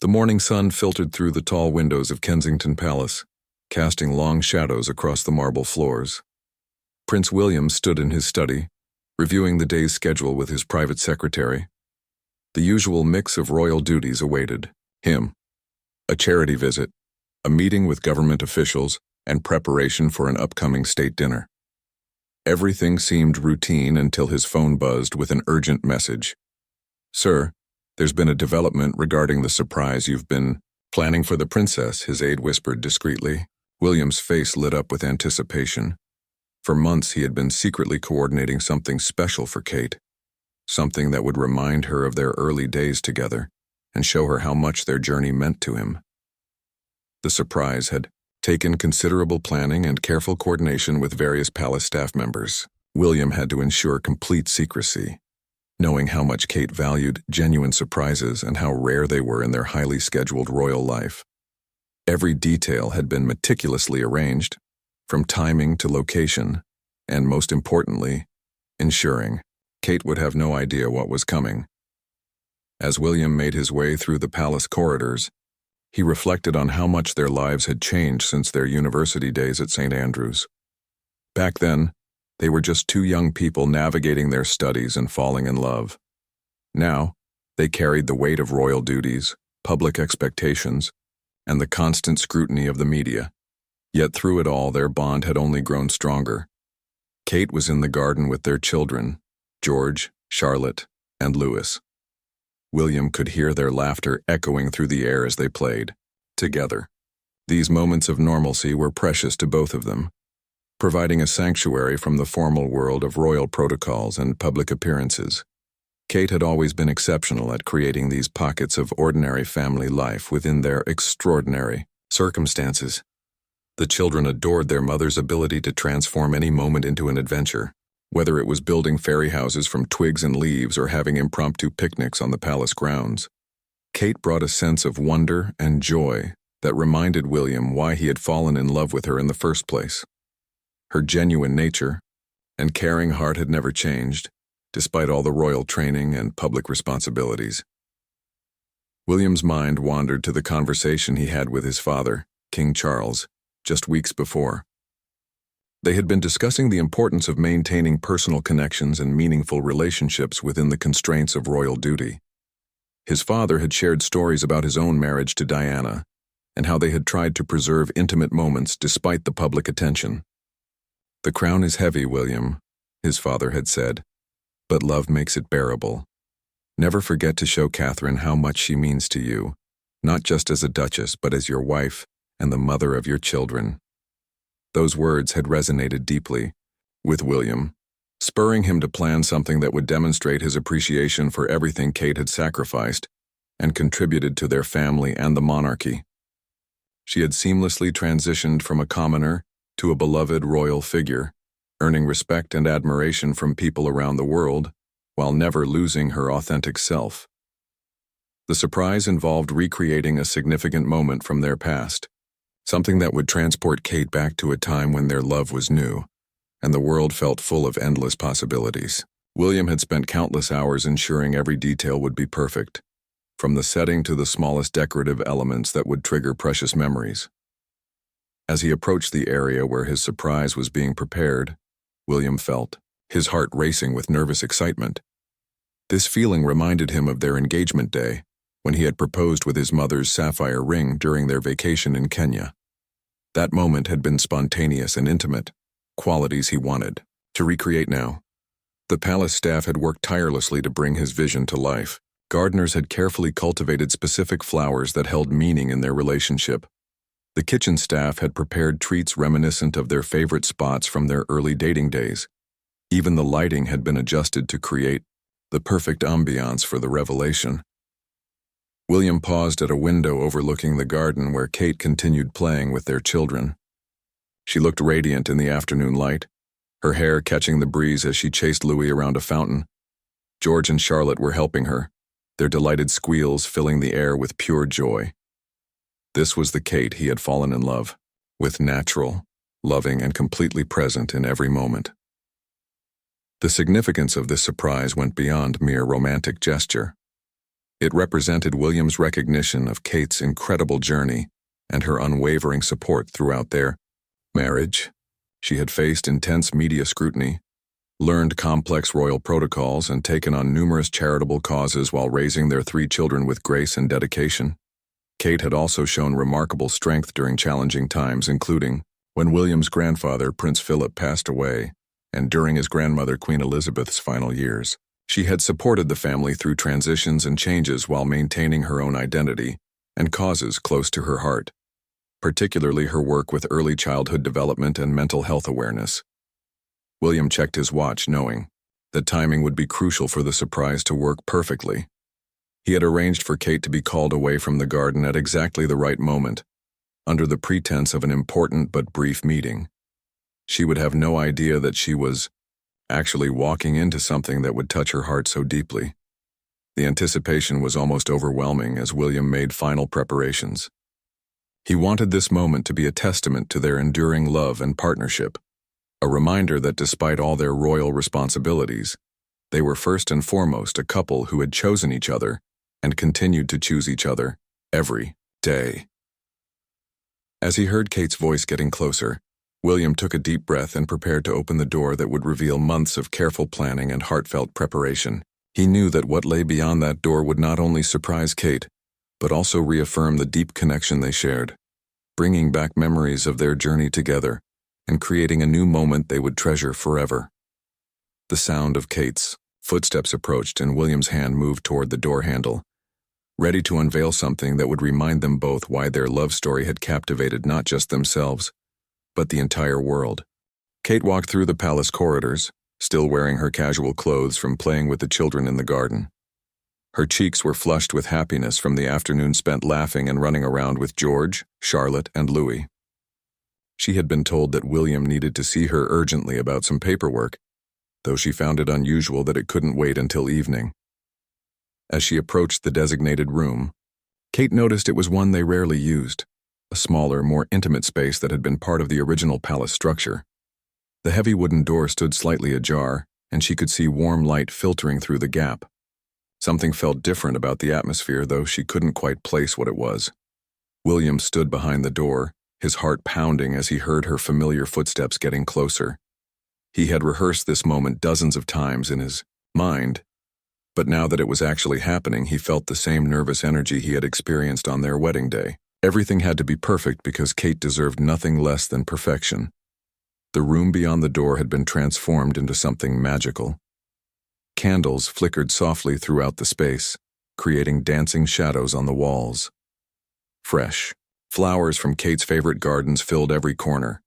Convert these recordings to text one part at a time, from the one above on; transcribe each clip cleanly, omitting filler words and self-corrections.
The morning sun filtered through the tall windows of Kensington Palace, casting long shadows across the marble floors. Prince William stood in his study, reviewing the day's schedule with his private secretary. The usual mix of royal duties awaited him: a charity visit, a meeting with government officials, and preparation for an upcoming state dinner. Everything seemed routine until his phone buzzed with an urgent message. "Sir, there's been a development regarding the surprise you've been planning for the princess," his aide whispered discreetly. William's face lit up with anticipation. For months he had been secretly coordinating something special for Kate, something that would remind her of their early days together and show her how much their journey meant to him. The surprise had taken considerable planning and careful coordination with various palace staff members. William had to ensure complete secrecy, knowing how much Kate valued genuine surprises and how rare they were in their highly scheduled royal life. Every detail had been meticulously arranged, from timing to location, and most importantly, ensuring Kate would have no idea what was coming. As William made his way through the palace corridors, he reflected on how much their lives had changed since their university days at St. Andrews. Back then, they were just two young people navigating their studies and falling in love. Now, they carried the weight of royal duties, public expectations, and the constant scrutiny of the media. Yet through it all, their bond had only grown stronger. Kate was in the garden with their children, George, Charlotte, and Louis. William could hear their laughter echoing through the air as they played together. These moments of normalcy were precious to both of them, providing a sanctuary from the formal world of royal protocols and public appearances. Kate had always been exceptional at creating these pockets of ordinary family life within their extraordinary circumstances. The children adored their mother's ability to transform any moment into an adventure, whether it was building fairy houses from twigs and leaves or having impromptu picnics on the palace grounds. Kate brought a sense of wonder and joy that reminded William why he had fallen in love with her in the first place. Her genuine nature and caring heart had never changed, despite all the royal training and public responsibilities. William's mind wandered to the conversation he had with his father, King Charles, just weeks before. They had been discussing the importance of maintaining personal connections and meaningful relationships within the constraints of royal duty. His father had shared stories about his own marriage to Diana and how they had tried to preserve intimate moments despite the public attention. "The crown is heavy, William," his father had said, "but love makes it bearable. Never forget to show Catherine how much she means to you, not just as a duchess, but as your wife and the mother of your children." Those words had resonated deeply with William, spurring him to plan something that would demonstrate his appreciation for everything Kate had sacrificed and contributed to their family and the monarchy. She had seamlessly transitioned from a commoner to a beloved royal figure, earning respect and admiration from people around the world, while never losing her authentic self. The surprise involved recreating a significant moment from their past, something that would transport Kate back to a time when their love was new, and the world felt full of endless possibilities. William had spent countless hours ensuring every detail would be perfect, from the setting to the smallest decorative elements that would trigger precious memories. As he approached the area where his surprise was being prepared, William felt his heart racing with nervous excitement. This feeling reminded him of their engagement day, when he had proposed with his mother's sapphire ring during their vacation in Kenya. That moment had been spontaneous and intimate, qualities he wanted to recreate now. The palace staff had worked tirelessly to bring his vision to life. Gardeners had carefully cultivated specific flowers that held meaning in their relationship. The kitchen staff had prepared treats reminiscent of their favorite spots from their early dating days. Even the lighting had been adjusted to create the perfect ambiance for the revelation. William paused at a window overlooking the garden where Kate continued playing with their children. She looked radiant in the afternoon light, her hair catching the breeze as she chased Louis around a fountain. George and Charlotte were helping her, their delighted squeals filling the air with pure joy. This was the Kate he had fallen in love with, natural, loving, and completely present in every moment. The significance of this surprise went beyond mere romantic gesture. It represented William's recognition of Kate's incredible journey and her unwavering support throughout their marriage. She had faced intense media scrutiny, learned complex royal protocols, and taken on numerous charitable causes while raising their 3 children with grace and dedication. Kate had also shown remarkable strength during challenging times, including when William's grandfather, Prince Philip, passed away, and during his grandmother, Queen Elizabeth's final years. She had supported the family through transitions and changes while maintaining her own identity and causes close to her heart, particularly her work with early childhood development and mental health awareness. William checked his watch, knowing that timing would be crucial for the surprise to work perfectly. He had arranged for Kate to be called away from the garden at exactly the right moment, under the pretense of an important but brief meeting. She would have no idea that she was actually walking into something that would touch her heart so deeply. The anticipation was almost overwhelming as William made final preparations. He wanted this moment to be a testament to their enduring love and partnership, a reminder that despite all their royal responsibilities, they were first and foremost a couple who had chosen each other and continued to choose each other every day. As he heard Kate's voice getting closer, William took a deep breath and prepared to open the door that would reveal months of careful planning and heartfelt preparation. He knew that what lay beyond that door would not only surprise Kate, but also reaffirm the deep connection they shared, bringing back memories of their journey together and creating a new moment they would treasure forever. The sound of Kate's footsteps approached, and William's hand moved toward the door handle, ready to unveil something that would remind them both why their love story had captivated not just themselves, but the entire world. Kate walked through the palace corridors, still wearing her casual clothes from playing with the children in the garden. Her cheeks were flushed with happiness from the afternoon spent laughing and running around with George, Charlotte, and Louis. She had been told that William needed to see her urgently about some paperwork, though she found it unusual that it couldn't wait until evening. As she approached the designated room, Kate noticed it was one they rarely used, a smaller, more intimate space that had been part of the original palace structure. The heavy wooden door stood slightly ajar, and she could see warm light filtering through the gap. Something felt different about the atmosphere, though she couldn't quite place what it was. William stood behind the door, his heart pounding as he heard her familiar footsteps getting closer. He had rehearsed this moment dozens of times in his mind, but now that it was actually happening, he felt the same nervous energy he had experienced on their wedding day. Everything had to be perfect because Kate deserved nothing less than perfection. The room beyond the door had been transformed into something magical. Candles flickered softly throughout the space, creating dancing shadows on the walls. Fresh flowers from Kate's favorite gardens filled every corner,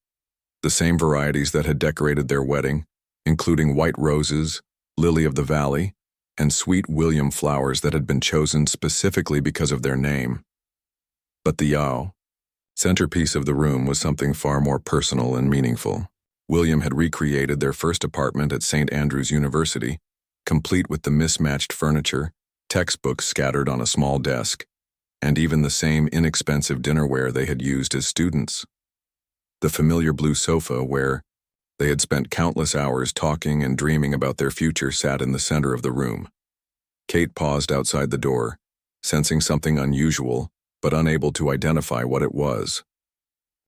the same varieties that had decorated their wedding, including white roses, lily of the valley, and sweet William flowers that had been chosen specifically because of their name. But the centerpiece of the room was something far more personal and meaningful. William had recreated their first apartment at St. Andrew's University, complete with the mismatched furniture, textbooks scattered on a small desk, and even the same inexpensive dinnerware they had used as students. The familiar blue sofa where they had spent countless hours talking and dreaming about their future sat in the center of the room. Kate paused outside the door, sensing something unusual, but unable to identify what it was.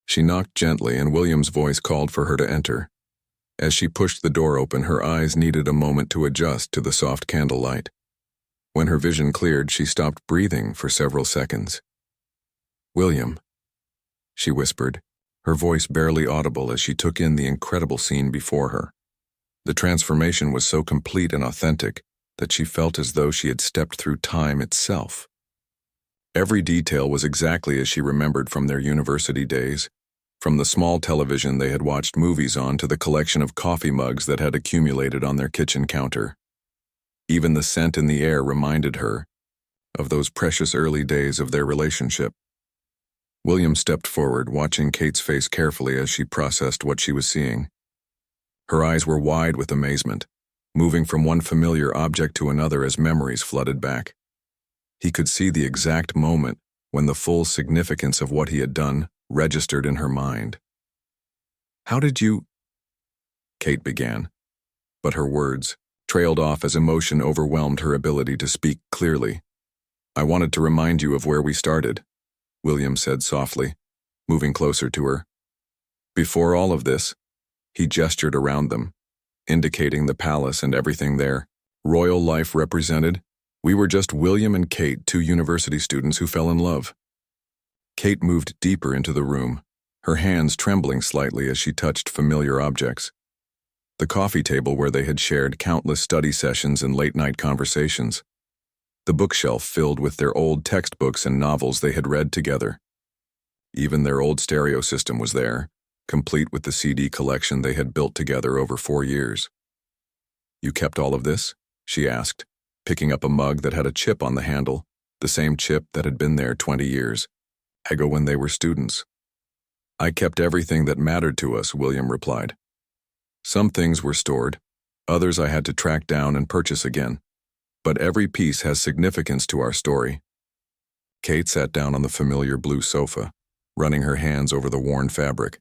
She knocked gently, and William's voice called for her to enter. As she pushed the door open, her eyes needed a moment to adjust to the soft candlelight. When her vision cleared, she stopped breathing for several seconds. "William," she whispered, her voice barely audible as she took in the incredible scene before her. The transformation was so complete and authentic that she felt as though she had stepped through time itself. Every detail was exactly as she remembered from their university days, from the small television they had watched movies on to the collection of coffee mugs that had accumulated on their kitchen counter. Even the scent in the air reminded her of those precious early days of their relationship. William stepped forward, watching Kate's face carefully as she processed what she was seeing. Her eyes were wide with amazement, moving from one familiar object to another as memories flooded back. He could see the exact moment when the full significance of what he had done registered in her mind. "How did you—" Kate began, but her words trailed off as emotion overwhelmed her ability to speak clearly. I wanted to remind you of where we started, William said softly, moving closer to her. Before all of this, he gestured around them, indicating the palace and everything there. Royal life represented. We were just William and Kate, two university students who fell in love. Kate moved deeper into the room, her hands trembling slightly as she touched familiar objects. The coffee table where they had shared countless study sessions and late-night conversations. The bookshelf filled with their old textbooks and novels they had read together. Even their old stereo system was there, complete with the CD collection they had built together over 4 years. You kept all of this? She asked, picking up a mug that had a chip on the handle, the same chip that had been there 20 years ago when they were students. I kept everything that mattered to us, William replied. Some things were stored, others I had to track down and purchase again. But every piece has significance to our story. Kate sat down on the familiar blue sofa, running her hands over the worn fabric.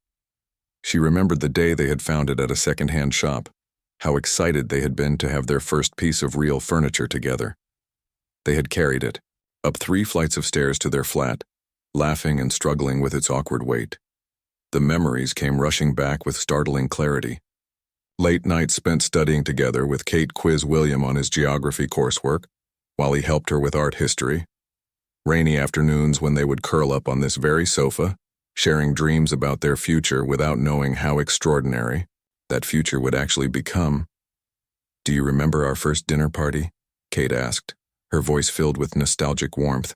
She remembered the day they had found it at a second-hand shop, how excited they had been to have their first piece of real furniture together. They had carried it, up 3 flights of stairs to their flat, laughing and struggling with its awkward weight. The memories came rushing back with startling clarity. Late nights spent studying together with Kate quiz William on his geography coursework, while he helped her with art history. Rainy afternoons when they would curl up on this very sofa, sharing dreams about their future without knowing how extraordinary that future would actually become. Do you remember our first dinner party? Kate asked, her voice filled with nostalgic warmth.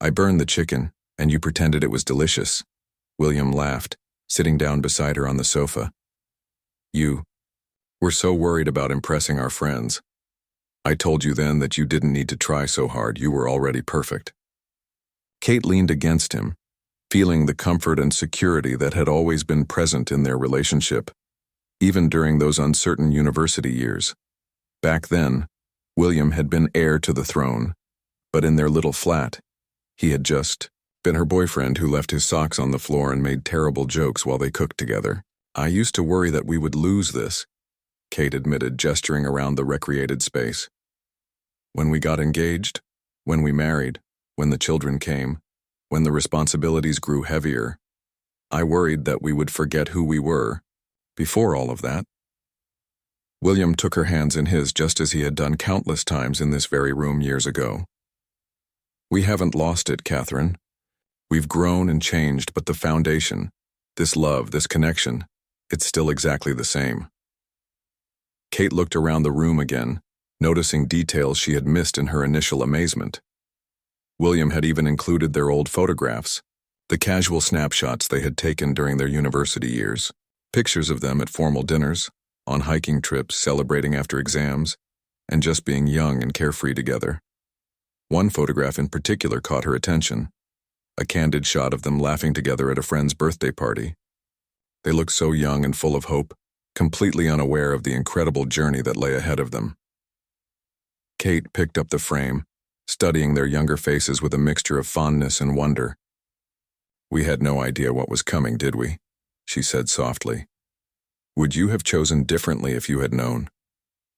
I burned the chicken, and you pretended it was delicious. William laughed, sitting down beside her on the sofa. You were so worried about impressing our friends. I told you then that you didn't need to try so hard, you were already perfect. Kate leaned against him, feeling the comfort and security that had always been present in their relationship, even during those uncertain university years. Back then, William had been heir to the throne, but in their little flat, he had just been her boyfriend who left his socks on the floor and made terrible jokes while they cooked together. I used to worry that we would lose this, Kate admitted, gesturing around the recreated space. When we got engaged, when we married, when the children came, when the responsibilities grew heavier, I worried that we would forget who we were before all of that. William took her hands in his just as he had done countless times in this very room years ago. We haven't lost it, Catherine. We've grown and changed, but the foundation, this love, this connection, it's still exactly the same. Kate looked around the room again, noticing details she had missed in her initial amazement. William had even included their old photographs, the casual snapshots they had taken during their university years, pictures of them at formal dinners, on hiking trips, celebrating after exams, and just being young and carefree together. One photograph in particular caught her attention, a candid shot of them laughing together at a friend's birthday party. They looked so young and full of hope, completely unaware of the incredible journey that lay ahead of them. Kate picked up the frame, studying their younger faces with a mixture of fondness and wonder. We had no idea what was coming, did we? She said softly. Would you have chosen differently if you had known?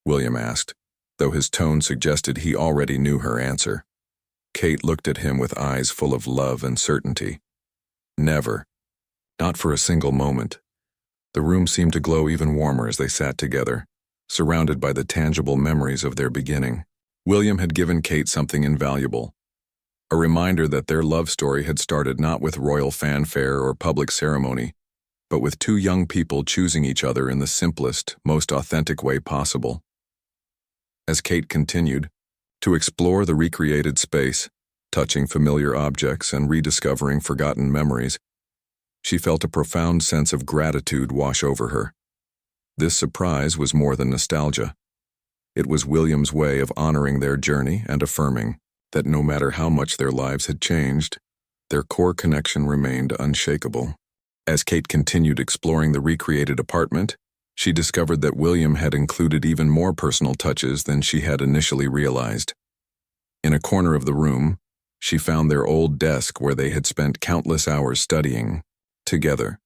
William asked, though his tone suggested he already knew her answer. Kate looked at him with eyes full of love and certainty. Never. Not for a single moment. The room seemed to glow even warmer as they sat together, surrounded by the tangible memories of their beginning. William had given Kate something invaluable, a reminder that their love story had started not with royal fanfare or public ceremony, but with two young people choosing each other in the simplest, most authentic way possible. As Kate continued to explore the recreated space, touching familiar objects and rediscovering forgotten memories, she felt a profound sense of gratitude wash over her. This surprise was more than nostalgia. It was William's way of honoring their journey and affirming that no matter how much their lives had changed, their core connection remained unshakable. As Kate continued exploring the recreated apartment, she discovered that William had included even more personal touches than she had initially realized. In a corner of the room, she found their old desk where they had spent countless hours studying together.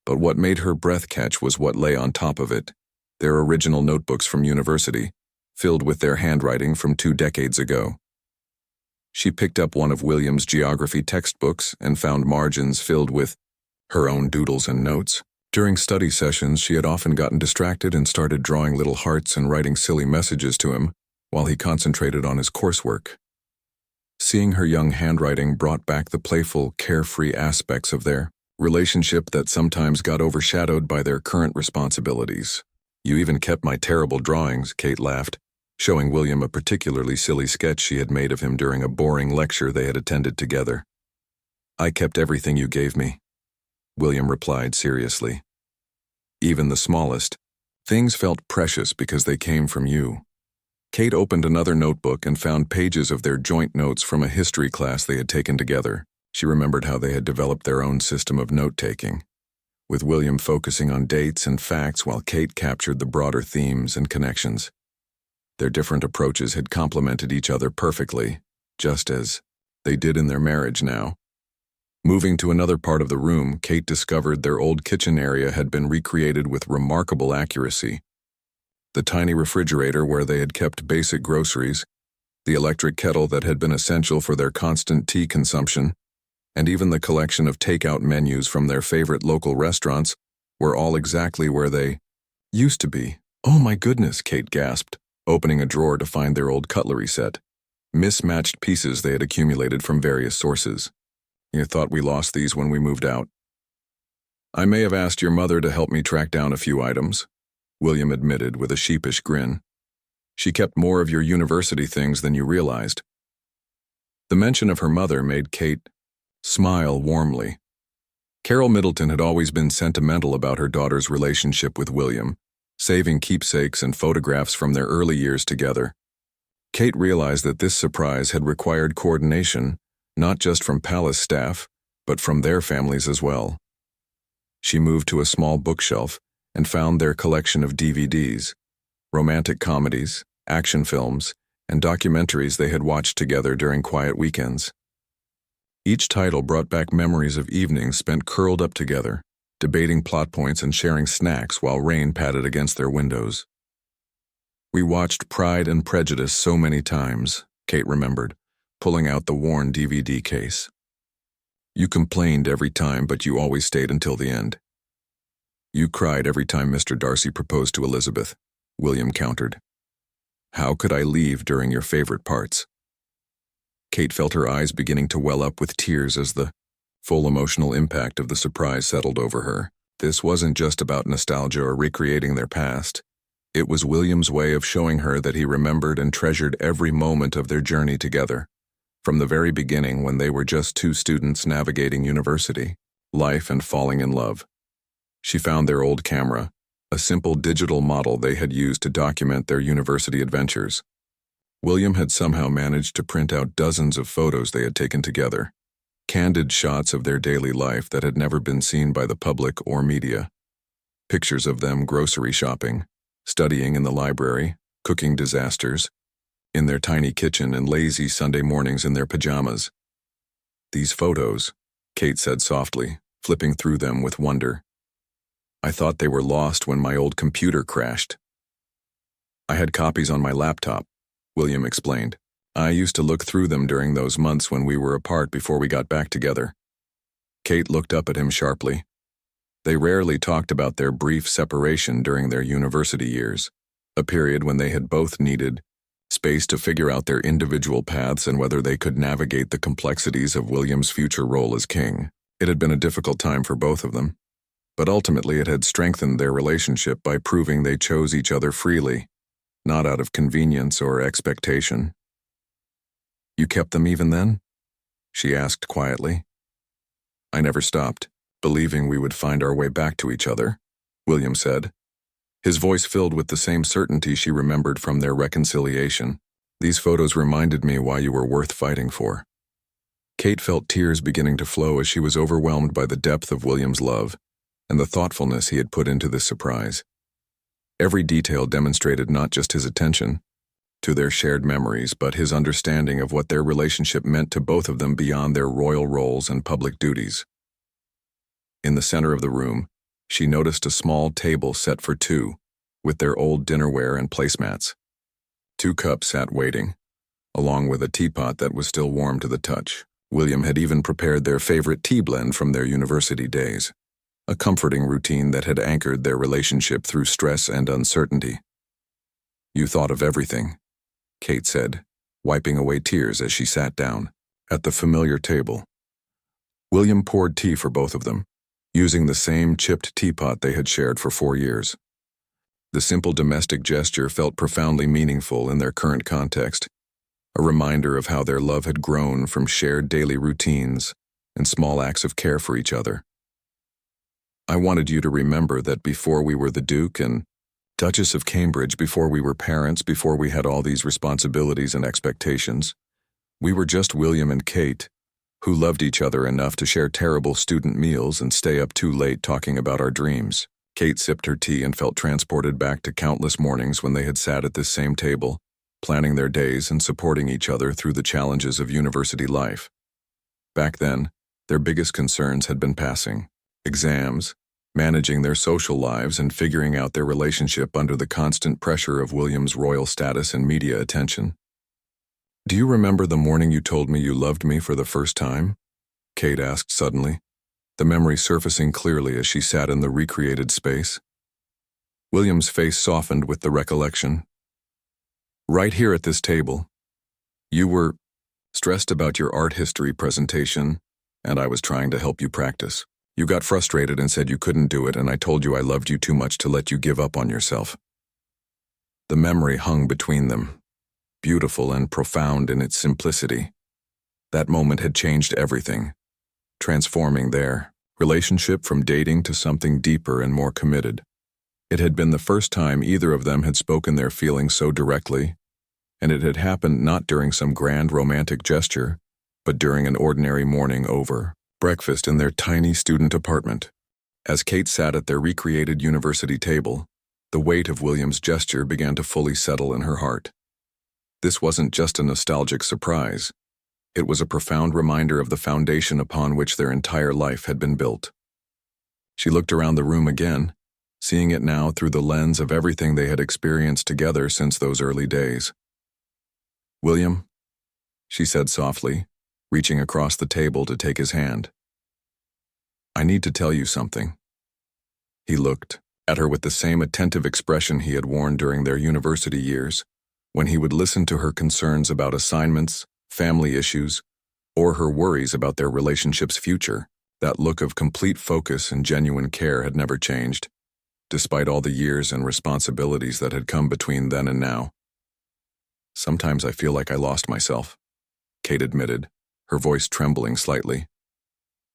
But what made her breath catch was what lay on top of it, their original notebooks from university, filled with their handwriting from 2 decades ago. She picked up one of William's geography textbooks and found margins filled with her own doodles and notes. During study sessions, she had often gotten distracted and started drawing little hearts and writing silly messages to him while he concentrated on his coursework. Seeing her young handwriting brought back the playful, carefree aspects of their relationship that sometimes got overshadowed by their current responsibilities. "You even kept my terrible drawings," Kate laughed, showing William a particularly silly sketch she had made of him during a boring lecture they had attended together. "I kept everything you gave me," William replied seriously. "Even the smallest. Things felt precious because they came from you." Kate opened another notebook and found pages of their joint notes from a history class they had taken together. She remembered how they had developed their own system of note-taking, with William focusing on dates and facts while Kate captured the broader themes and connections. Their different approaches had complemented each other perfectly, just as they did in their marriage now. Moving to another part of the room, Kate discovered their old kitchen area had been recreated with remarkable accuracy. The tiny refrigerator where they had kept basic groceries, the electric kettle that had been essential for their constant tea consumption, and even the collection of takeout menus from their favorite local restaurants were all exactly where they used to be. "Oh my goodness," Kate gasped, opening a drawer to find their old cutlery set, mismatched pieces they had accumulated from various sources. "You thought we lost these when we moved out." "I may have asked your mother to help me track down a few items," William admitted with a sheepish grin. "She kept more of your university things than you realized." The mention of her mother made Kate smile warmly. Carol Middleton had always been sentimental about her daughter's relationship with William, saving keepsakes and photographs from their early years together. Kate realized that this surprise had required coordination, not just from Palace staff, but from their families as well. She moved to a small bookshelf and found their collection of DVDs, romantic comedies, action films, and documentaries they had watched together during quiet weekends. Each title brought back memories of evenings spent curled up together, debating plot points and sharing snacks while rain patted against their windows. "We watched Pride and Prejudice so many times," Kate remembered, pulling out the worn DVD case. "You complained every time, but you always stayed until the end. You cried every time Mr. Darcy proposed to Elizabeth," William countered. "How could I leave during your favorite parts?" Kate felt her eyes beginning to well up with tears as the full emotional impact of the surprise settled over her. This wasn't just about nostalgia or recreating their past. It was William's way of showing her that he remembered and treasured every moment of their journey together, from the very beginning when they were just two students navigating university, life, and falling in love. She found their old camera, a simple digital model they had used to document their university adventures. William had somehow managed to print out dozens of photos they had taken together, candid shots of their daily life that had never been seen by the public or media. Pictures of them grocery shopping, studying in the library, cooking disasters, in their tiny kitchen, and lazy Sunday mornings in their pajamas. "These photos," Kate said softly, flipping through them with wonder. "I thought they were lost when my old computer crashed." "I had copies on my laptop," William explained. "I used to look through them during those months when we were apart before we got back together." Kate looked up at him sharply. They rarely talked about their brief separation during their university years, a period when they had both needed space to figure out their individual paths and whether they could navigate the complexities of William's future role as king. It had been a difficult time for both of them, but ultimately it had strengthened their relationship by proving they chose each other freely, not out of convenience or expectation. "You kept them even then?" she asked quietly. "I never stopped, believing we would find our way back to each other," William said, his voice filled with the same certainty she remembered from their reconciliation. "These photos reminded me why you were worth fighting for." Kate felt tears beginning to flow as she was overwhelmed by the depth of William's love and the thoughtfulness he had put into this surprise. Every detail demonstrated not just his attention to their shared memories, but his understanding of what their relationship meant to both of them beyond their royal roles and public duties. In the center of the room, she noticed a small table set for two, with their old dinnerware and placemats. 2 cups sat waiting, along with a teapot that was still warm to the touch. William had even prepared their favorite tea blend from their university days, a comforting routine that had anchored their relationship through stress and uncertainty. "You thought of everything," Kate said, wiping away tears as she sat down at the familiar table. William poured tea for both of them, using the same chipped teapot they had shared for 4 years. The simple domestic gesture felt profoundly meaningful in their current context, a reminder of how their love had grown from shared daily routines and small acts of care for each other. "I wanted you to remember that before we were the Duke and Duchess of Cambridge, before we were parents, before we had all these responsibilities and expectations, we were just William and Kate, who loved each other enough to share terrible student meals and stay up too late talking about our dreams." Kate sipped her tea and felt transported back to countless mornings when they had sat at this same table, planning their days and supporting each other through the challenges of university life. Back then, their biggest concerns had been passing exams, managing their social lives, and figuring out their relationship under the constant pressure of William's royal status and media attention. "Do you remember the morning you told me you loved me for the first time?" Kate asked suddenly, the memory surfacing clearly as she sat in the recreated space. William's face softened with the recollection. "Right here at this table. You were stressed about your art history presentation, and I was trying to help you practice. You got frustrated and said you couldn't do it, and I told you I loved you too much to let you give up on yourself." The memory hung between them, beautiful and profound in its simplicity. That moment had changed everything, transforming their relationship from dating to something deeper and more committed. It had been the first time either of them had spoken their feelings so directly, and it had happened not during some grand romantic gesture, but during an ordinary morning over breakfast in their tiny student apartment. As Kate sat at their recreated university table, the weight of William's gesture began to fully settle in her heart. This wasn't just a nostalgic surprise. It was a profound reminder of the foundation upon which their entire life had been built. She looked around the room again, seeing it now through the lens of everything they had experienced together since those early days. "William," she said softly, reaching across the table to take his hand. "I need to tell you something." He looked at her with the same attentive expression he had worn during their university years, when he would listen to her concerns about assignments, family issues, or her worries about their relationship's future. That look of complete focus and genuine care had never changed, despite all the years and responsibilities that had come between then and now. "Sometimes I feel like I lost myself," Kate admitted, her voice trembling slightly.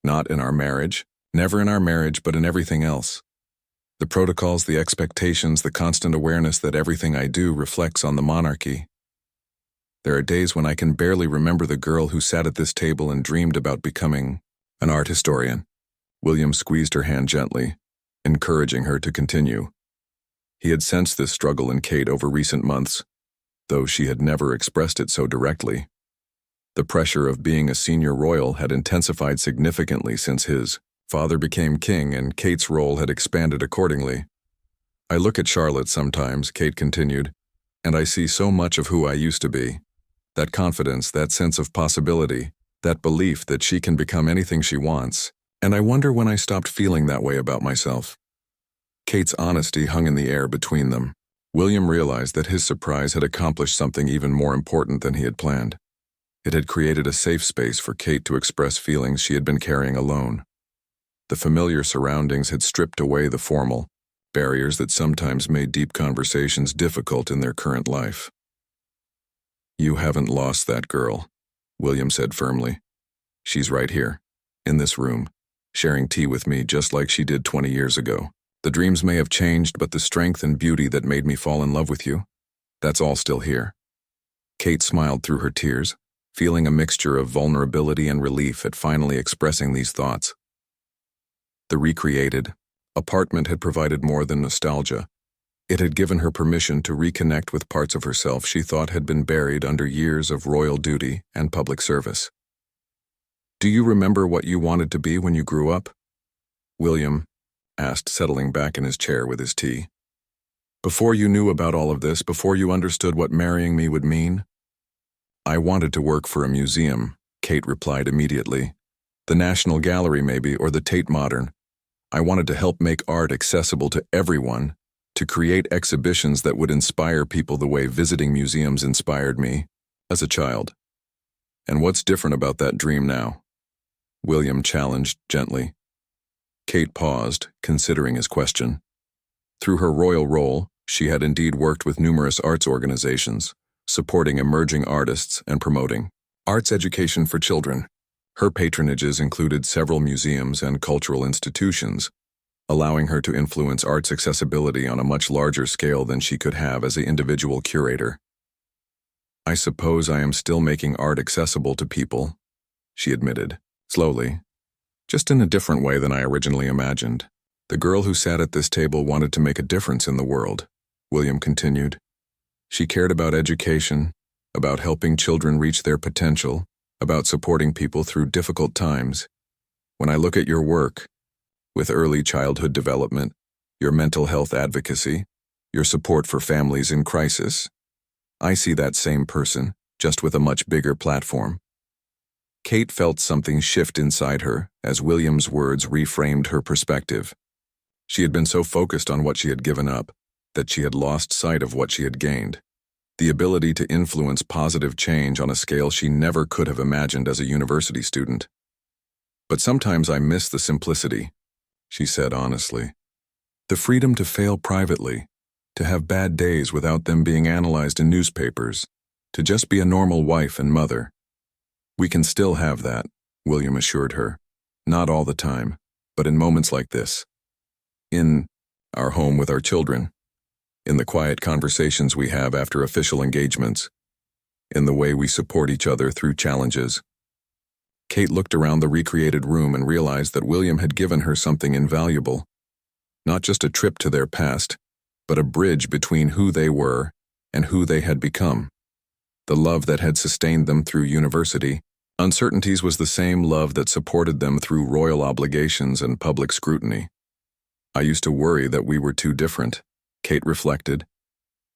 "Not in our marriage, never in our marriage, but in everything else. The protocols, the expectations, the constant awareness that everything I do reflects on the monarchy. There are days when I can barely remember the girl who sat at this table and dreamed about becoming an art historian." William squeezed her hand gently, encouraging her to continue. He had sensed this struggle in Kate over recent months, though she had never expressed it so directly. The pressure of being a senior royal had intensified significantly since his father became king, and Kate's role had expanded accordingly. "I look at Charlotte sometimes," Kate continued, "and I see so much of who I used to be. That confidence, that sense of possibility, that belief that she can become anything she wants, and I wonder when I stopped feeling that way about myself." Kate's honesty hung in the air between them. William realized that his surprise had accomplished something even more important than he had planned. It had created a safe space for Kate to express feelings she had been carrying alone. The familiar surroundings had stripped away the formal barriers that sometimes made deep conversations difficult in their current life. "You haven't lost that girl," William said firmly. "She's right here, in this room, sharing tea with me just like she did 20 years ago. The dreams may have changed, but the strength and beauty that made me fall in love with you, that's all still here." Kate smiled through her tears, feeling a mixture of vulnerability and relief at finally expressing these thoughts. The recreated apartment had provided more than nostalgia. It had given her permission to reconnect with parts of herself she thought had been buried under years of royal duty and public service. "Do you remember what you wanted to be when you grew up?" William asked, settling back in his chair with his tea. "Before you knew about all of this, before you understood what marrying me would mean?" I wanted to work for a museum, Kate replied immediately. The National Gallery maybe, or the Tate Modern. I wanted to help make art accessible to everyone, to create exhibitions that would inspire people the way visiting museums inspired me as a child. And what's different about that dream now? William challenged gently. Kate paused, considering his question. Through her royal role, she had indeed worked with numerous arts organizations, supporting emerging artists and promoting arts education for children. Her patronages included several museums and cultural institutions, allowing her to influence arts accessibility on a much larger scale than she could have as an individual curator. I suppose I am still making art accessible to people, she admitted, slowly, just in a different way than I originally imagined. The girl who sat at this table wanted to make a difference in the world, William continued. She cared about education, about helping children reach their potential, about supporting people through difficult times. When I look at your work, with early childhood development, your mental health advocacy, your support for families in crisis, I see that same person, just with a much bigger platform. Kate felt something shift inside her as William's words reframed her perspective. She had been so focused on what she had given up that she had lost sight of what she had gained. The ability to influence positive change on a scale she never could have imagined as a university student. But sometimes I miss the simplicity, she said honestly. The freedom to fail privately, to have bad days without them being analyzed in newspapers, to just be a normal wife and mother. We can still have that, William assured her. Not all the time, but in moments like this. In our home with our children. In the quiet conversations we have after official engagements. In the way we support each other through challenges. Kate looked around the recreated room and realized that William had given her something invaluable. Not just a trip to their past, but a bridge between who they were and who they had become. The love that had sustained them through university, uncertainties was the same love that supported them through royal obligations and public scrutiny. I used to worry that we were too different, Kate reflected.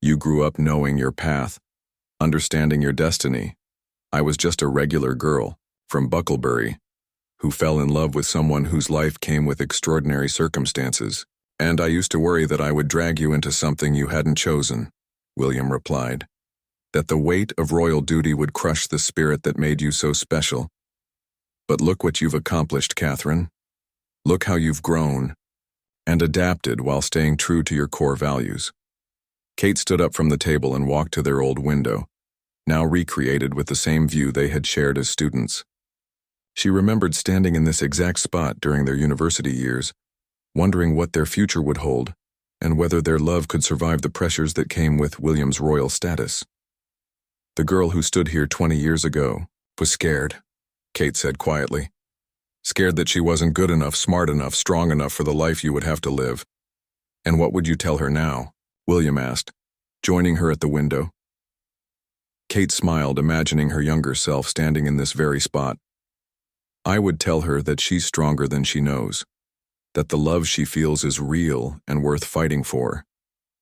You grew up knowing your path, understanding your destiny. I was just a regular girl from Bucklebury who fell in love with someone whose life came with extraordinary circumstances. And I used to worry that I would drag you into something you hadn't chosen, William replied. That the weight of royal duty would crush the spirit that made you so special. But look what you've accomplished, Catherine. Look how you've grown and adapted while staying true to your core values. Kate stood up from the table and walked to their old window, now recreated with the same view they had shared as students. She remembered standing in this exact spot during their university years, wondering what their future would hold and whether their love could survive the pressures that came with William's royal status. The girl who stood here 20 years ago was scared, Kate said quietly. Scared that she wasn't good enough, smart enough, strong enough for the life you would have to live. And what would you tell her now? William asked, joining her at the window. Kate smiled, imagining her younger self standing in this very spot. I would tell her that she's stronger than she knows, that the love she feels is real and worth fighting for,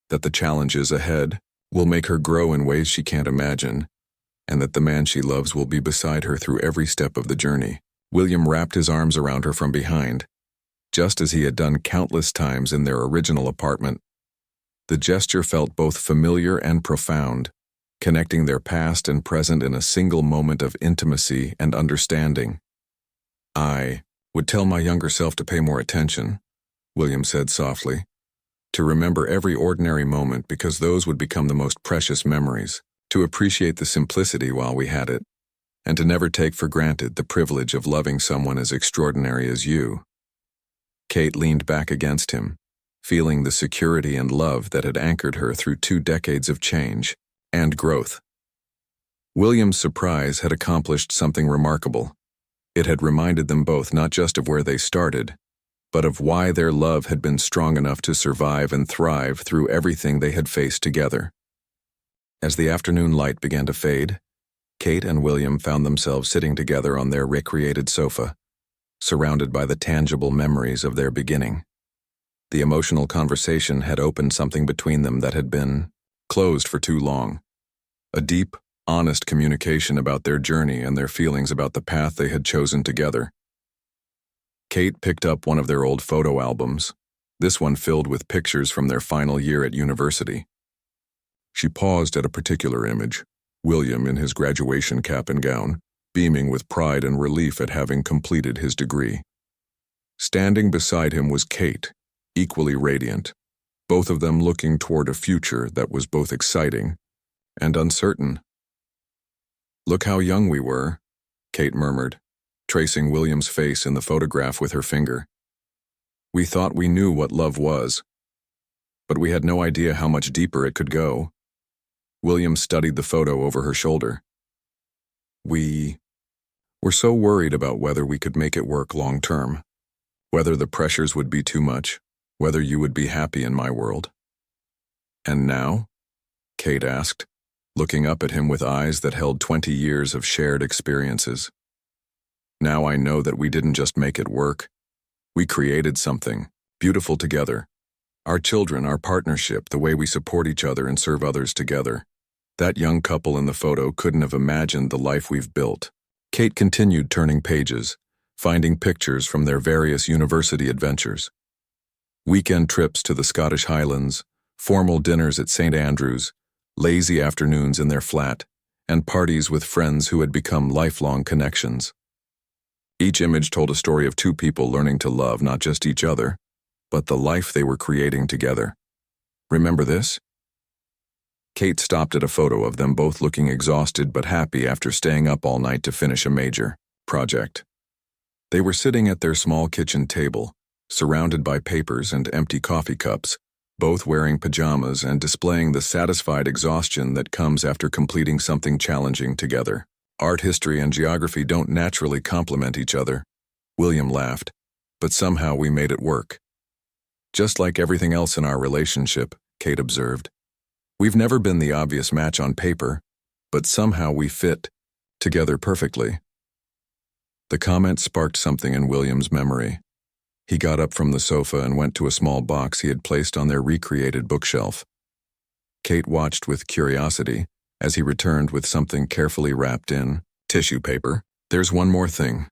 that the challenges ahead will make her grow in ways she can't imagine, and that the man she loves will be beside her through every step of the journey. William wrapped his arms around her from behind, just as he had done countless times in their original apartment. The gesture felt both familiar and profound, connecting their past and present in a single moment of intimacy and understanding. I would tell my younger self to pay more attention, William said softly, to remember every ordinary moment because those would become the most precious memories, to appreciate the simplicity while we had it, and to never take for granted the privilege of loving someone as extraordinary as you. Kate leaned back against him, feeling the security and love that had anchored her through 2 decades of change and growth. William's surprise had accomplished something remarkable. It had reminded them both not just of where they started, but of why their love had been strong enough to survive and thrive through everything they had faced together. As the afternoon light began to fade, Kate and William found themselves sitting together on their recreated sofa, surrounded by the tangible memories of their beginning. The emotional conversation had opened something between them that had been closed for too long. A deep, honest communication about their journey and their feelings about the path they had chosen together. Kate picked up one of their old photo albums, this one filled with pictures from their final year at university. She paused at a particular image, William in his graduation cap and gown, beaming with pride and relief at having completed his degree. Standing beside him was Kate, equally radiant, both of them looking toward a future that was both exciting and uncertain. "Look how young we were," Kate murmured, tracing William's face in the photograph with her finger. "We thought we knew what love was, but we had no idea how much deeper it could go." William studied the photo over her shoulder. "We were so worried about whether we could make it work long term, whether the pressures would be too much, whether you would be happy in my world." "And now?" Kate asked, looking up at him with eyes that held 20 years of shared experiences. "Now I know that we didn't just make it work. We created something beautiful together. Our children, our partnership, the way we support each other and serve others together. That young couple in the photo couldn't have imagined the life we've built." Kate continued turning pages, finding pictures from their various university adventures. Weekend trips to the Scottish Highlands, formal dinners at St. Andrews, lazy afternoons in their flat, and parties with friends who had become lifelong connections. Each image told a story of two people learning to love not just each other, but the life they were creating together. "Remember this?" Kate stopped at a photo of them both looking exhausted but happy after staying up all night to finish a major project. They were sitting at their small kitchen table, surrounded by papers and empty coffee cups, both wearing pajamas and displaying the satisfied exhaustion that comes after completing something challenging together. "Art history and geography don't naturally complement each other," William laughed, "but somehow we made it work." "Just like everything else in our relationship," Kate observed. "We've never been the obvious match on paper, but somehow we fit together perfectly." The comment sparked something in William's memory. He got up from the sofa and went to a small box he had placed on their recreated bookshelf. Kate watched with curiosity as he returned with something carefully wrapped in tissue paper. "There's one more thing,"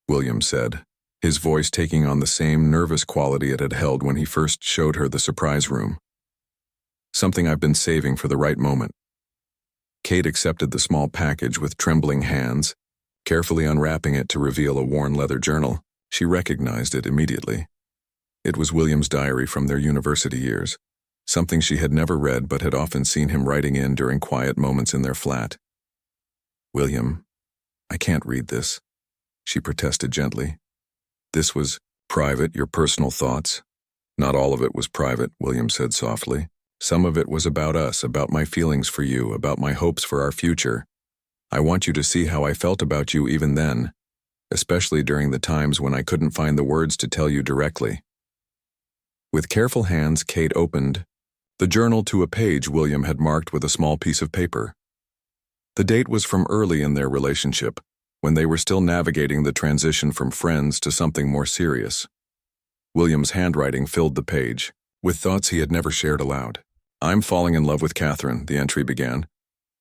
William said, his voice taking on the same nervous quality it had held when he first showed her the surprise room. "Something I've been saving for the right moment." Kate accepted the small package with trembling hands, carefully unwrapping it to reveal a worn leather journal. She recognized it immediately. It was William's diary from their university years, something she had never read but had often seen him writing in during quiet moments in their flat. "William, I can't read this," she protested gently. "This was private, your personal thoughts." "Not all of it was private," William said softly. "Some of it was about us, about my feelings for you, about my hopes for our future. I want you to see how I felt about you even then, especially during the times when I couldn't find the words to tell you directly." With careful hands, Kate opened the journal to a page William had marked with a small piece of paper. The date was from early in their relationship, when they were still navigating the transition from friends to something more serious. William's handwriting filled the page, with thoughts he had never shared aloud. "I'm falling in love with Catherine," the entry began.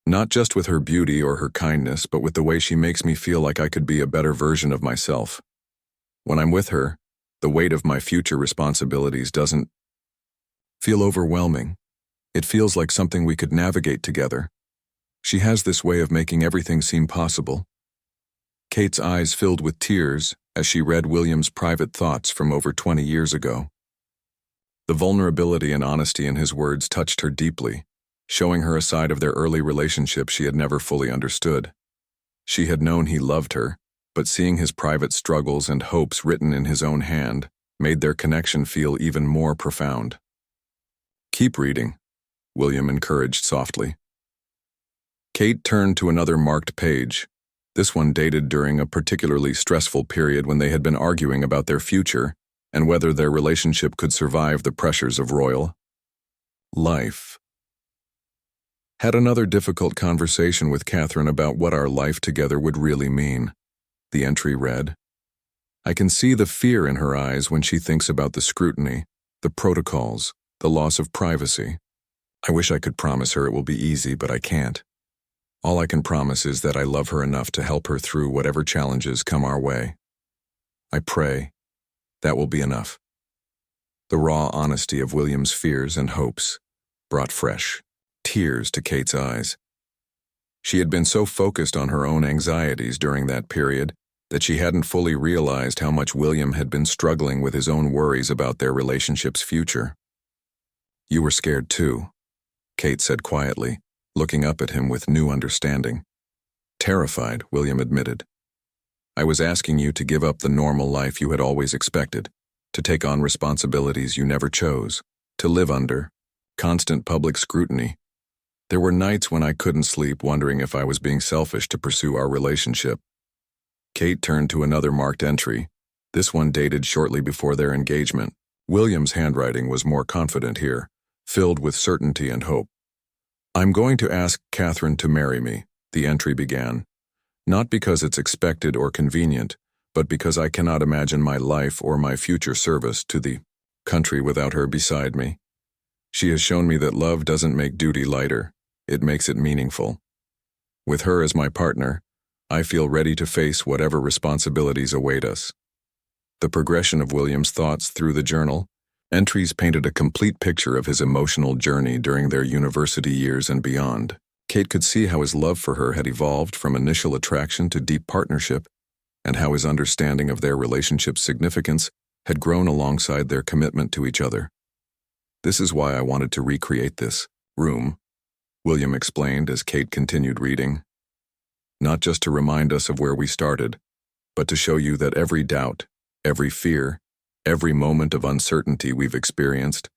"Not just with her beauty or her kindness, but with the way she makes me feel like I could be a better version of myself. When I'm with her, the weight of my future responsibilities doesn't feel overwhelming. It feels like something we could navigate together. She has this way of making everything seem possible." Kate's eyes filled with tears as she read William's private thoughts from over 20 years ago. The vulnerability and honesty in his words touched her deeply, showing her a side of their early relationship she had never fully understood. She had known he loved her, but seeing his private struggles and hopes written in his own hand made their connection feel even more profound. "Keep reading," William encouraged softly. Kate turned to another marked page, this one dated during a particularly stressful period when they had been arguing about their future and whether their relationship could survive the pressures of royal life. "Had another difficult conversation with Catherine about what our life together would really mean," the entry read. "I can see the fear in her eyes when she thinks about the scrutiny, the protocols, the loss of privacy. I wish I could promise her it will be easy, but I can't. All I can promise is that I love her enough to help her through whatever challenges come our way. I pray that will be enough." The raw honesty of William's fears and hopes brought fresh tears to Kate's eyes. She had been so focused on her own anxieties during that period that she hadn't fully realized how much William had been struggling with his own worries about their relationship's future. "You were scared too," Kate said quietly, looking up at him with new understanding. "Terrified," William admitted. "I was asking you to give up the normal life you had always expected, to take on responsibilities you never chose, to live under constant public scrutiny. There were nights when I couldn't sleep, wondering if I was being selfish to pursue our relationship." Kate turned to another marked entry, this one dated shortly before their engagement. William's handwriting was more confident here, filled with certainty and hope. "I'm going to ask Catherine to marry me," the entry began. "Not because it's expected or convenient, but because I cannot imagine my life or my future service to the country without her beside me. She has shown me that love doesn't make duty lighter, it makes it meaningful. With her as my partner, I feel ready to face whatever responsibilities await us." The progression of William's thoughts through the journal entries painted a complete picture of his emotional journey during their university years and beyond. Kate could see how his love for her had evolved from initial attraction to deep partnership, and how his understanding of their relationship's significance had grown alongside their commitment to each other. "This is why I wanted to recreate this room," William explained as Kate continued reading. "Not just to remind us of where we started, but to show you that every doubt, every fear, every moment of uncertainty we've experienced,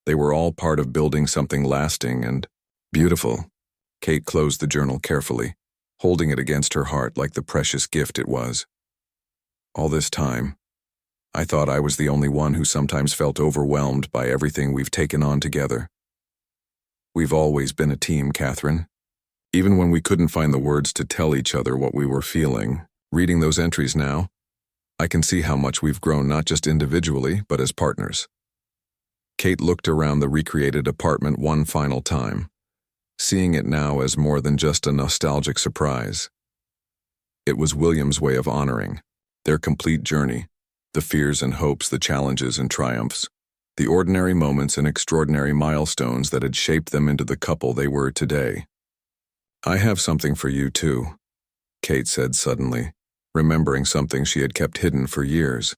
they were all part of building something lasting and beautiful." Kate closed the journal carefully, holding it against her heart like the precious gift it was. "All this time, I thought I was the only one who sometimes felt overwhelmed by everything we've taken on together. We've always been a team, Catherine. Even when we couldn't find the words to tell each other what we were feeling. Reading those entries now, I can see how much we've grown not just individually, but as partners." Kate looked around the recreated apartment one final time, seeing it now as more than just a nostalgic surprise. It was William's way of honoring their complete journey, the fears and hopes, the challenges and triumphs, the ordinary moments and extraordinary milestones that had shaped them into the couple they were today. "I have something for you too," Kate said suddenly, remembering something she had kept hidden for years.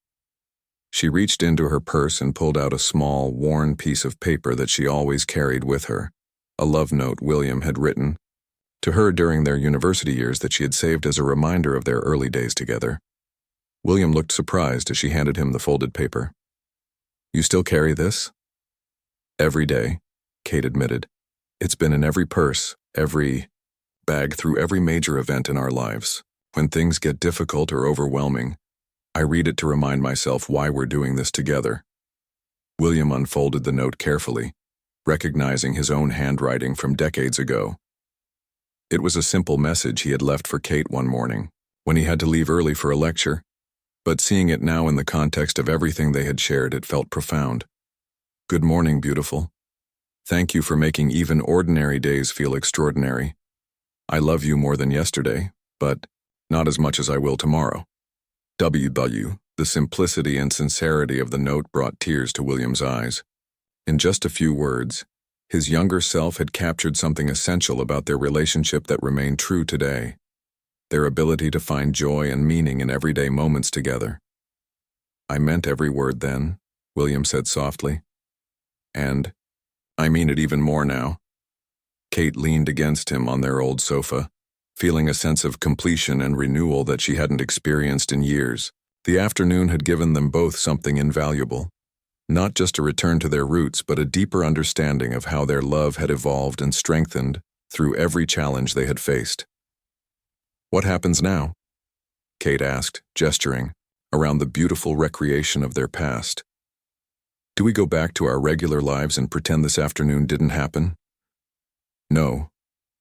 She reached into her purse and pulled out a small, worn piece of paper that she always carried with her, a love note William had written to her during their university years that she had saved as a reminder of their early days together. William looked surprised as she handed him the folded paper. "You still carry this?" "Every day," Kate admitted. "It's been in every purse, every bag, through every major event in our lives. When things get difficult or overwhelming, I read it to remind myself why we're doing this together." William unfolded the note carefully, recognizing his own handwriting from decades ago. It was a simple message he had left for Kate one morning, when he had to leave early for a lecture, but seeing it now in the context of everything they had shared, it felt profound. "Good morning, beautiful. Thank you for making even ordinary days feel extraordinary. I love you more than yesterday, but not as much as I will tomorrow. W.W." The simplicity and sincerity of the note brought tears to William's eyes. In just a few words, his younger self had captured something essential about their relationship that remained true today: their ability to find joy and meaning in everyday moments together. "I meant every word then," William said softly. "And I mean it even more now." Kate leaned against him on their old sofa, feeling a sense of completion and renewal that she hadn't experienced in years. The afternoon had given them both something invaluable. Not just a return to their roots, but a deeper understanding of how their love had evolved and strengthened through every challenge they had faced. "What happens now?" Kate asked, gesturing around the beautiful recreation of their past. "Do we go back to our regular lives and pretend this afternoon didn't happen?" "No,"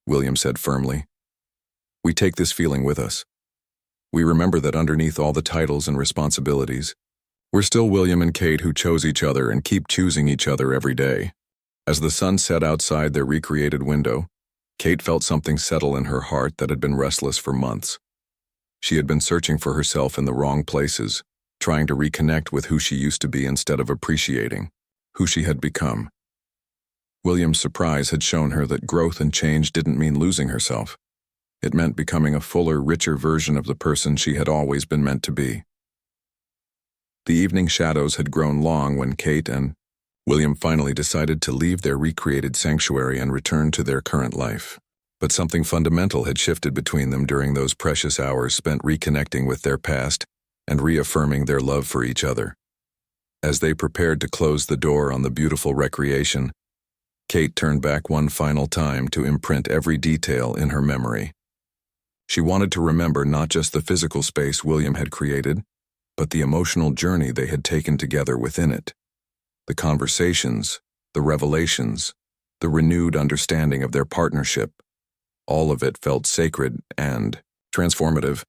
William said firmly. "We take this feeling with us. We remember that underneath all the titles and responsibilities, we're still William and Kate who chose each other and keep choosing each other every day." As the sun set outside their recreated window, Kate felt something settle in her heart that had been restless for months. She had been searching for herself in the wrong places, trying to reconnect with who she used to be instead of appreciating who she had become. William's surprise had shown her that growth and change didn't mean losing herself. It meant becoming a fuller, richer version of the person she had always been meant to be. The evening shadows had grown long when Kate and William finally decided to leave their recreated sanctuary and return to their current life. But something fundamental had shifted between them during those precious hours spent reconnecting with their past and reaffirming their love for each other. As they prepared to close the door on the beautiful recreation, Kate turned back one final time to imprint every detail in her memory. She wanted to remember not just the physical space William had created, but the emotional journey they had taken together within it. The conversations, the revelations, the renewed understanding of their partnership, all of it felt sacred and transformative.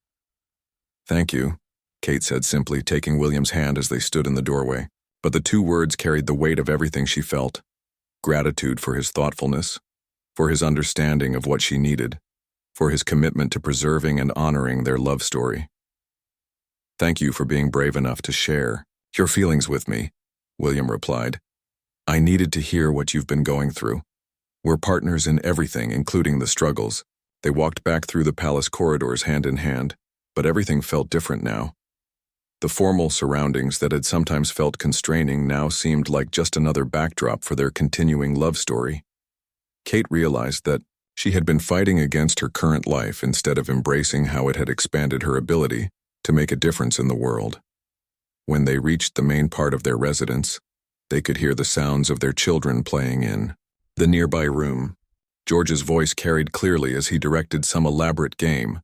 "Thank you," Kate said simply, taking William's hand as they stood in the doorway. But the two words carried the weight of everything she felt. Gratitude for his thoughtfulness, for his understanding of what she needed, for his commitment to preserving and honoring their love story. "Thank you for being brave enough to share your feelings with me," William replied. "I needed to hear what you've been going through. We're partners in everything, including the struggles." They walked back through the palace corridors hand in hand, but everything felt different now. The formal surroundings that had sometimes felt constraining now seemed like just another backdrop for their continuing love story. Kate realized that she had been fighting against her current life instead of embracing how it had expanded her ability to make a difference in the world. When they reached the main part of their residence, they could hear the sounds of their children playing in the nearby room. George's voice carried clearly as he directed some elaborate game,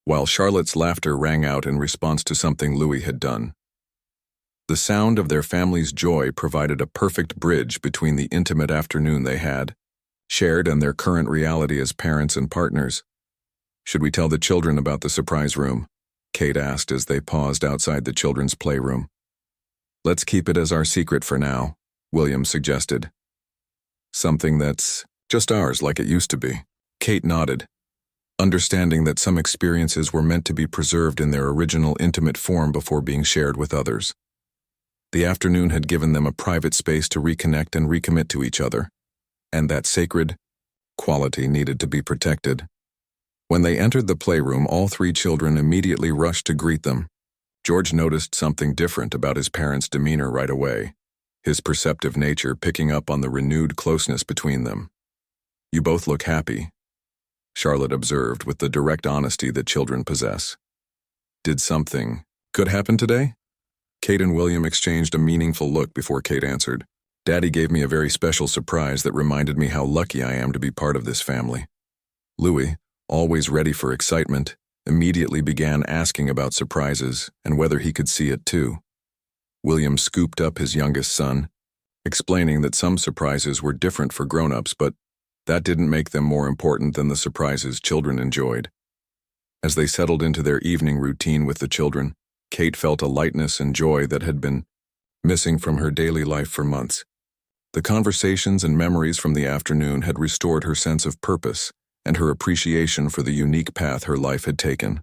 while Charlotte's laughter rang out in response to something Louis had done. The sound of their family's joy provided a perfect bridge between the intimate afternoon they had shared and their current reality as parents and partners. "Should we tell the children about the surprise room?" Kate asked as they paused outside the children's playroom. "Let's keep it as our secret for now," William suggested. "Something that's just ours like it used to be." Kate nodded, understanding that some experiences were meant to be preserved in their original intimate form before being shared with others. The afternoon had given them a private space to reconnect and recommit to each other, and that sacred quality needed to be protected. When they entered the playroom, all three children immediately rushed to greet them. George noticed something different about his parents' demeanor right away, his perceptive nature picking up on the renewed closeness between them. "You both look happy," Charlotte observed with the direct honesty that children possess. "Did something good happen today?" Kate and William exchanged a meaningful look before Kate answered. "Daddy gave me a very special surprise that reminded me how lucky I am to be part of this family." Louis, always ready for excitement, immediately began asking about surprises and whether he could see it too. William scooped up his youngest son, explaining that some surprises were different for grown-ups, but that didn't make them more important than the surprises children enjoyed. As they settled into their evening routine with the children, Kate felt a lightness and joy that had been missing from her daily life for months. The conversations and memories from the afternoon had restored her sense of purpose and her appreciation for the unique path her life had taken.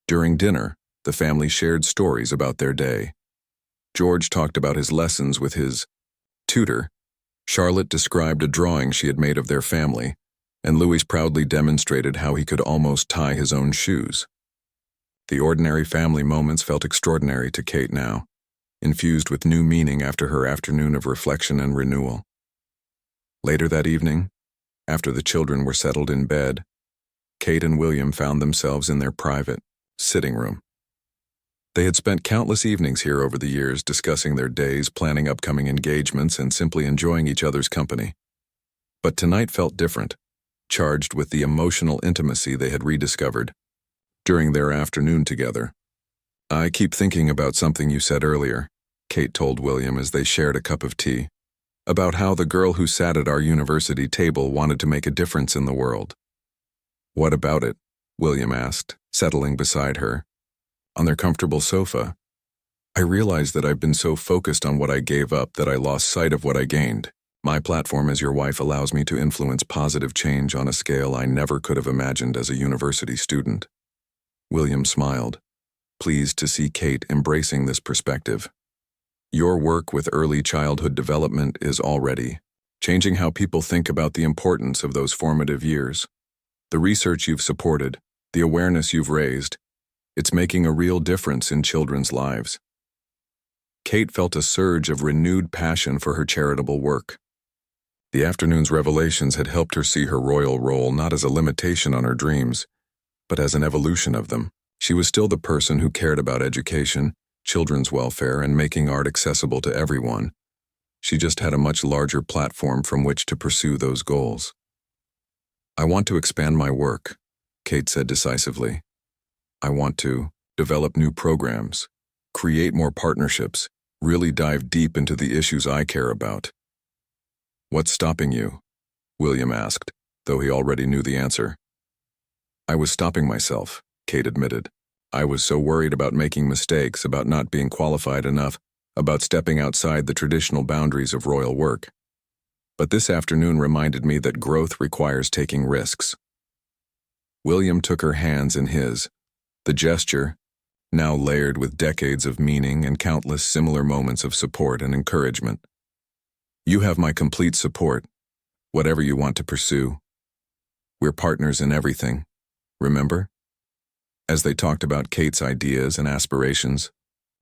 During dinner, the family shared stories about their day. George talked about his lessons with his tutor. Charlotte described a drawing she had made of their family, and Louis proudly demonstrated how he could almost tie his own shoes. The ordinary family moments felt extraordinary to Kate now, infused with new meaning after her afternoon of reflection and renewal. Later that evening, after the children were settled in bed, Kate and William found themselves in their private sitting room. They had spent countless evenings here over the years discussing their days, planning upcoming engagements, and simply enjoying each other's company. But tonight felt different, charged with the emotional intimacy they had rediscovered during their afternoon together. "I keep thinking about something you said earlier," Kate told William as they shared a cup of tea, "about how the girl who sat at our university table wanted to make a difference in the world." "What about it?" William asked, settling beside her. On their comfortable sofa, "I realized that I've been so focused on what I gave up that I lost sight of what I gained." My platform as your wife allows me to influence positive change on a scale I never could have imagined as a university student. William smiled, pleased to see Kate embracing this perspective. Your work with early childhood development is already changing how people think about the importance of those formative years. The research you've supported, the awareness you've raised, it's making a real difference in children's lives. Kate felt a surge of renewed passion for her charitable work. The afternoon's revelations had helped her see her royal role not as a limitation on her dreams, but as an evolution of them. She was still the person who cared about education, children's welfare, and making art accessible to everyone. She just had a much larger platform from which to pursue those goals. I want to expand my work, Kate said decisively. I want to develop new programs, create more partnerships, really dive deep into the issues I care about. What's stopping you? William asked, though he already knew the answer. I was stopping myself, Kate admitted. I was so worried about making mistakes, about not being qualified enough, about stepping outside the traditional boundaries of royal work. But this afternoon reminded me that growth requires taking risks. William took her hands in his. The gesture, now layered with decades of meaning and countless similar moments of support and encouragement. You have my complete support, whatever you want to pursue. We're partners in everything, remember? As they talked about Kate's ideas and aspirations,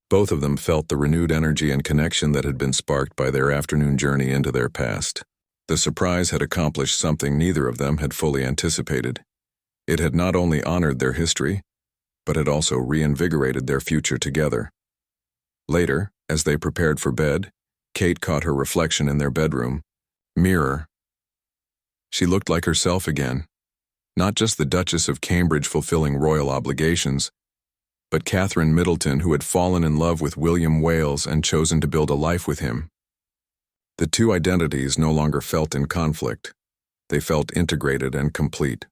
both of them felt the renewed energy and connection that had been sparked by their afternoon journey into their past. The surprise had accomplished something neither of them had fully anticipated. It had not only honored their history, but had also reinvigorated their future together. Later, as they prepared for bed, Kate caught her reflection in their bedroom mirror. She looked like herself again, not just the Duchess of Cambridge fulfilling royal obligations, but Catherine Middleton, who had fallen in love with William Wales and chosen to build a life with him. The two identities no longer felt in conflict. They felt integrated and complete.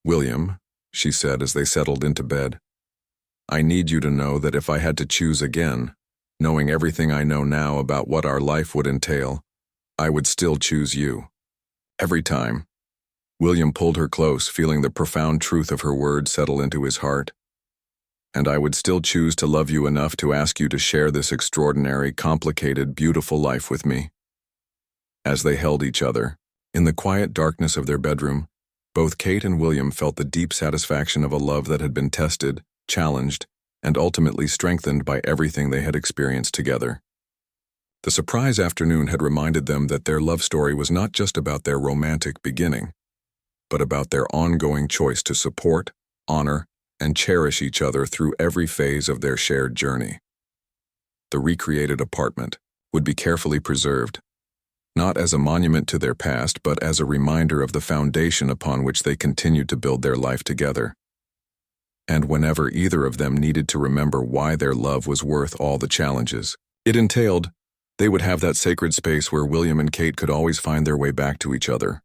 William, she said as they settled into bed, I need you to know that if I had to choose again, knowing everything I know now about what our life would entail, I would still choose you. Every time. William pulled her close, feeling the profound truth of her words settle into his heart. And I would still choose to love you enough to ask you to share this extraordinary, complicated, beautiful life with me. As they held each other, in the quiet darkness of their bedroom, both Kate and William felt the deep satisfaction of a love that had been tested, challenged, and ultimately strengthened by everything they had experienced together. The surprise afternoon had reminded them that their love story was not just about their romantic beginning, but about their ongoing choice to support, honor, and cherish each other through every phase of their shared journey. The recreated apartment would be carefully preserved, not as a monument to their past, but as a reminder of the foundation upon which they continued to build their life together. And whenever either of them needed to remember why their love was worth all the challenges it entailed, they would have that sacred space where William and Kate could always find their way back to each other.